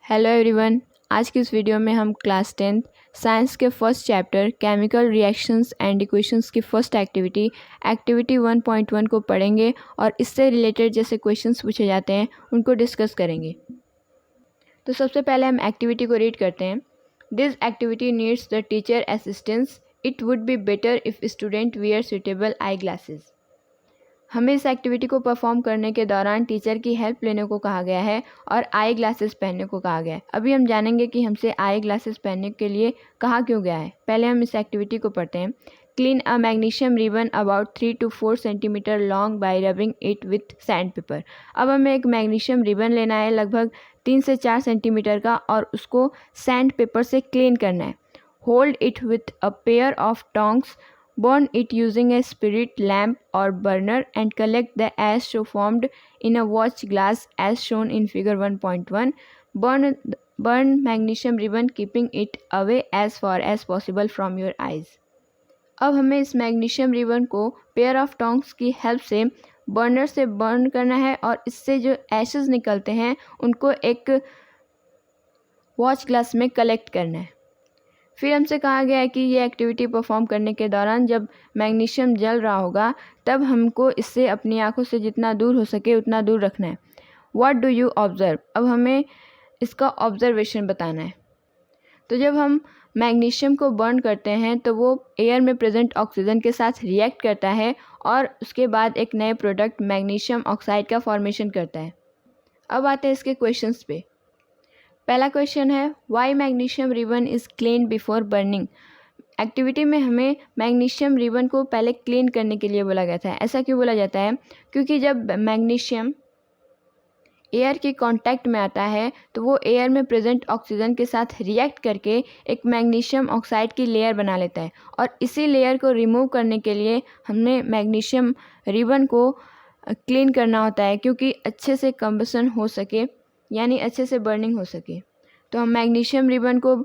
Hello everyone. आज की इस वीडियो में हम क्लास 10th साइंस के first chapter chemical reactions and equations की फर्स्ट एक्टिविटी 1.1 को पढ़ेंगे और इससे रिलेटेड जैसे क्वेश्चंस पूछे जाते हैं उनको डिस्कस करेंगे। तो सबसे पहले हम एक्टिविटी को रीड करते हैं। This activity needs the teacher assistance. It would be better if student wear suitable eye glasses. हमें इस एक्टिविटी को परफॉर्म करने के दौरान टीचर की हेल्प लेने को कहा गया है और आई ग्लासेस पहनने को कहा गया है। अभी हम जानेंगे कि हमसे आई ग्लासेस पहनने के लिए कहा क्यों गया है। पहले हम इस एक्टिविटी को पढ़ते हैं। Clean a magnesium ribbon about 3 to 4 centimetre long bye rubbing it with sand paper. अब हमें एक मैग्नीशियम रिबन लेना है लगभग 3 से 4 सेंटीमीटर का और उसको सैंड पेपर से क्लीन करना है। Hold it with a pair of tongs. Burn it using a spirit lamp or burner and collect the ash so formed in a watch glass as shown in figure 1.1. Burn magnesium ribbon keeping it away as far as possible from your eyes. अब हमें इस magnesium ribbon को pair of tongs की help से burner से burn करना है और इससे जो एशेस निकलते हैं उनको एक वॉच ग्लास में कलेक्ट करना है। फिर हमसे कहा गया है कि ये एक्टिविटी परफॉर्म करने के दौरान जब मैग्नीशियम जल रहा होगा तब हमको इससे अपनी आंखों से जितना दूर हो सके उतना दूर रखना है। What do you observe. अब हमें इसका ऑब्जर्वेशन बताना है। तो जब हम मैग्नीशियम को बर्न करते हैं तो वो एयर में प्रेजेंट ऑक्सीजन के साथ रिएक्ट करता है और उसके बाद एक नए प्रोडक्ट मैग्नीशियम ऑक्साइड का फॉर्मेशन करता है। अब आते हैं इसके क्वेश्चंस पे। पहला क्वेश्चन है why magnesium ribbon is clean before burning. Activity में हमें मैग्नीशियम रिबन को पहले क्लीन करने के लिए बोला गया था। ऐसा क्यों बोला जाता है? क्योंकि जब मैग्नीशियम एयर के कांटेक्ट में आता है तो वो एयर में प्रेजेंट ऑक्सीजन के साथ रिएक्ट करके एक मैग्नीशियम ऑक्साइड की लेयर बना लेता है और इसी लेयर को रिमूव करने के लिए हमने मैग्नीशियम रिबन को क्लीन करना होता है क्योंकि अच्छे से कंबसन हो सके, यानी अच्छे से बर्निंग हो सके। तो हम मैग्नीशियम रिबन को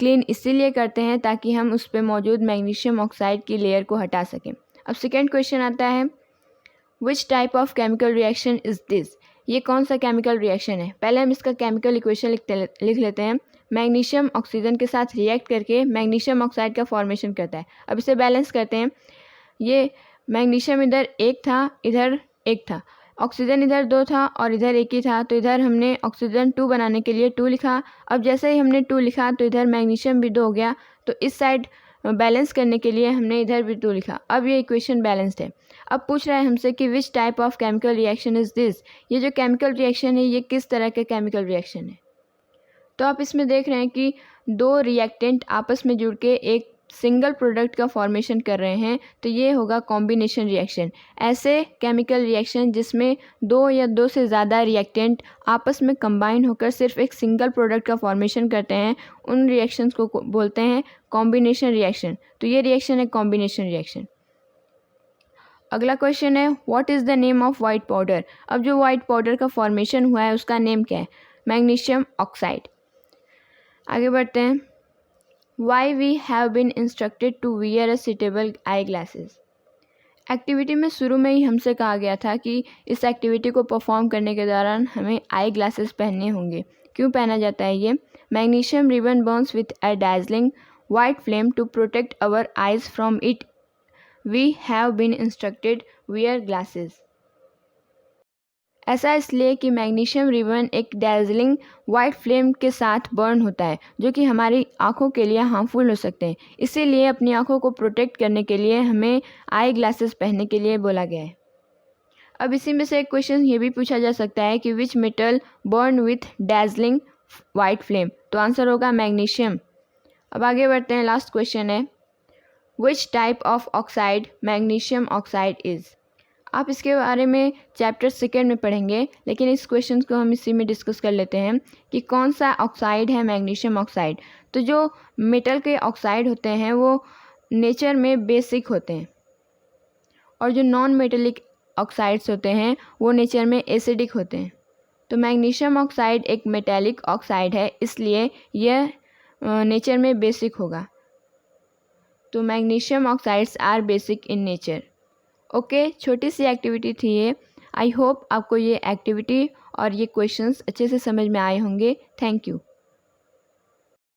क्लीन इसीलिए करते हैं ताकि हम उस पर मौजूद मैग्नीशियम ऑक्साइड की लेयर को हटा सकें। अब सेकेंड क्वेश्चन आता है which type of chemical reaction is this. ये कौन सा केमिकल रिएक्शन है? पहले हम इसका केमिकल इक्वेशन लिख लेते हैं। मैग्नीशियम ऑक्सीजन के साथ रिएक्ट करके मैग्नीशियम ऑक्साइड का फॉर्मेशन करता है। अब इसे बैलेंस करते हैं। ये मैग्नीशियम इधर एक था, इधर एक था, ऑक्सीजन इधर 2 था और इधर 1 ही था, तो इधर हमने ऑक्सीजन 2 बनाने के लिए 2 लिखा। अब जैसे ही हमने 2 लिखा तो इधर मैग्नीशियम भी 2 हो गया, तो इस साइड बैलेंस करने के लिए हमने इधर भी 2 लिखा। अब ये इक्वेशन बैलेंस्ड है। अब पूछ रहा है हमसे कि विच type of chemical reaction is this. ये जो केमिकल रिएक्शन है ये किस तरह के केमिकल रिएक्शन है? तो आप इसमें देख रहे हैं कि 2 रिएक्टेंट आपस में जुड़ के एक सिंगल प्रोडक्ट का फॉर्मेशन कर रहे हैं, तो ये होगा कॉम्बिनेशन रिएक्शन। ऐसे केमिकल रिएक्शन जिसमें 2 या 2 से ज़्यादा रिएक्टेंट आपस में कंबाइन होकर सिर्फ एक सिंगल प्रोडक्ट का फॉर्मेशन करते हैं, उन रिएक्शंस को बोलते हैं कॉम्बिनेशन रिएक्शन। तो ये रिएक्शन है कॉम्बिनेशन रिएक्शन। अगला क्वेश्चन है what is the name of white powder. अब जो वाइट पाउडर का फॉर्मेशन हुआ है उसका नेम क्या है? Magnesium oxide. आगे बढ़ते हैं। Why we have been instructed to wear a suitable eye glasses। Activity में शुरू में ही हमसे कहा गया था कि इस एक्टिविटी को परफॉर्म करने के दौरान हमें आई ग्लासेस पहनने होंगे। क्यों पहना जाता है ये? Magnesium ribbon Burns with a dazzling white flame to protect our eyes from it. We have been instructed wear glasses। ऐसा इसलिए कि मैग्नीशियम रिबन एक डैज़लिंग वाइट फ्लेम के साथ बर्न होता है जो कि हमारी आंखों के लिए हार्मफुल हो सकते हैं। इसीलिए अपनी आंखों को प्रोटेक्ट करने के लिए हमें आई ग्लासेस पहनने के लिए बोला गया है। अब इसी में से एक क्वेश्चन ये भी पूछा जा सकता है कि which metal burn with dazzling white flame. तो आंसर होगा मैग्नीशियम। अब आगे बढ़ते हैं। लास्ट क्वेश्चन है which type of oxide magnesium oxide is. आप इसके बारे में चैप्टर 2 में पढ़ेंगे, लेकिन इस क्वेश्चन को हम इसी में डिस्कस कर लेते हैं कि कौन सा ऑक्साइड है मैग्नीशियम ऑक्साइड। तो जो मेटल के ऑक्साइड होते हैं वो नेचर में बेसिक होते हैं और जो नॉन मेटेलिक ऑक्साइड्स होते हैं वो नेचर में एसिडिक होते हैं। तो मैग्नीशियम ऑक्साइड एक मेटेलिक ऑक्साइड है, इसलिए यह नेचर में बेसिक होगा। तो magnesium oxides are basic in nature. Okay, छोटी सी एक्टिविटी थी ये। आई होप आपको ये एक्टिविटी और ये क्वेश्चंस अच्छे से समझ में आए होंगे। Thank you.